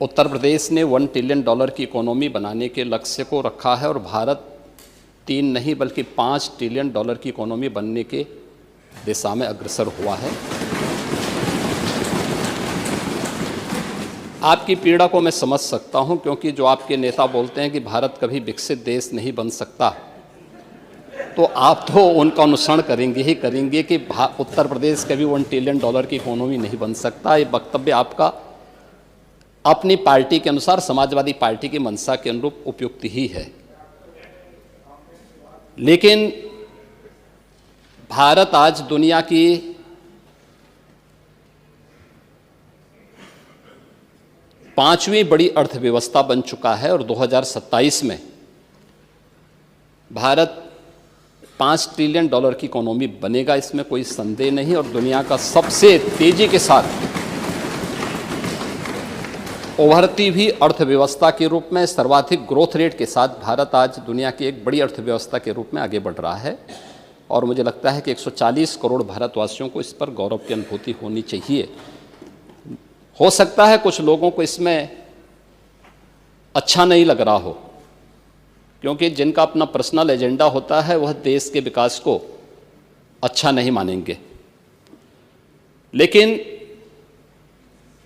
उत्तर प्रदेश ने $1 ट्रिलियन की इकोनॉमी बनाने के लक्ष्य को रखा है और भारत 3 नहीं बल्कि $5 ट्रिलियन की इकोनॉमी बनने के दिशा में अग्रसर हुआ है। आपकी पीड़ा को मैं समझ सकता हूं, क्योंकि जो आपके नेता बोलते हैं कि भारत कभी विकसित देश नहीं बन सकता, तो आप तो उनका अनुसरण करेंगे ही करेंगे कि उत्तर प्रदेश कभी $1 ट्रिलियन की इकोनॉमी नहीं बन सकता। ये वक्तव्य आपका अपनी पार्टी के अनुसार, समाजवादी पार्टी की मंशा के अनुरूप उपयुक्त ही है। लेकिन भारत आज दुनिया की पांचवी बड़ी अर्थव्यवस्था बन चुका है और 2027 में भारत $5 ट्रिलियन की इकोनॉमी बनेगा, इसमें कोई संदेह नहीं। और दुनिया का सबसे तेजी के साथ उभरती हुई अर्थव्यवस्था के रूप में, सर्वाधिक ग्रोथ रेट के साथ भारत आज दुनिया की एक बड़ी अर्थव्यवस्था के रूप में आगे बढ़ रहा है। और मुझे लगता है कि 140 करोड़ भारतवासियों को इस पर गौरव की अनुभूति होनी चाहिए। हो सकता है कुछ लोगों को इसमें अच्छा नहीं लग रहा हो, क्योंकि जिनका अपना पर्सनल एजेंडा होता है वह देश के विकास को अच्छा नहीं मानेंगे। लेकिन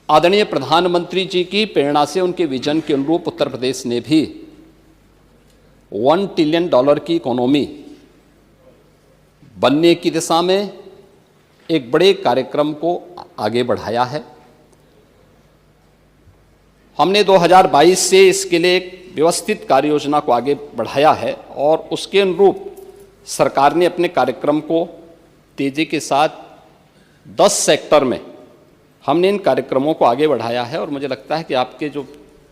आदरणीय प्रधानमंत्री जी की प्रेरणा से, उनके विजन के अनुरूप उत्तर प्रदेश ने भी $1 ट्रिलियन की इकोनॉमी बनने की दिशा में एक बड़े कार्यक्रम को आगे बढ़ाया है। हमने 2022 से इसके लिए एक व्यवस्थित कार्य योजना को आगे बढ़ाया है और उसके अनुरूप सरकार ने अपने कार्यक्रम को तेजी के साथ 10 सेक्टर में हमने इन कार्यक्रमों को आगे बढ़ाया है। और मुझे लगता है कि आपके जो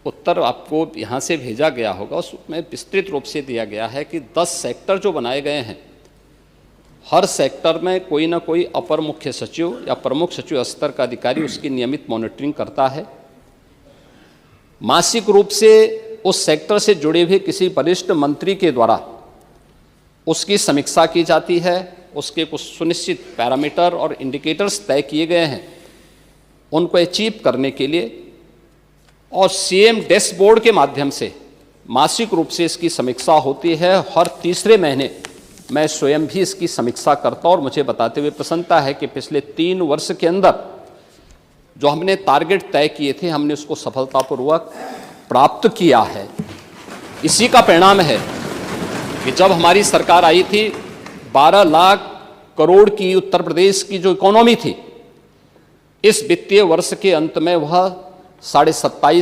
उत्तर आपको यहाँ से भेजा गया होगा उसमें विस्तृत रूप से दिया गया है कि 10 सेक्टर जो बनाए गए हैं, हर सेक्टर में कोई ना कोई अपर मुख्य सचिव या प्रमुख सचिव स्तर का अधिकारी उसकी नियमित मॉनिटरिंग करता है। मासिक रूप से उस सेक्टर से जुड़े हुए किसी वरिष्ठ मंत्री के द्वारा उसकी समीक्षा की जाती है। उसके कुछ सुनिश्चित पैरामीटर और इंडिकेटर्स तय किए गए हैं उनको अचीव करने के लिए, और सीएम डैशबोर्ड के माध्यम से मासिक रूप से इसकी समीक्षा होती है। हर तीसरे महीने मैं स्वयं भी इसकी समीक्षा करता हूं और मुझे बताते हुए प्रसन्नता है कि पिछले 3 वर्ष के अंदर जो हमने टारगेट तय किए थे, हमने उसको सफलतापूर्वक प्राप्त किया है। इसी का परिणाम है कि जब हमारी सरकार आई थी, 12 लाख करोड़ की उत्तर प्रदेश की जो इकोनॉमी थी, इस वित्तीय वर्ष के अंत में वह 27.5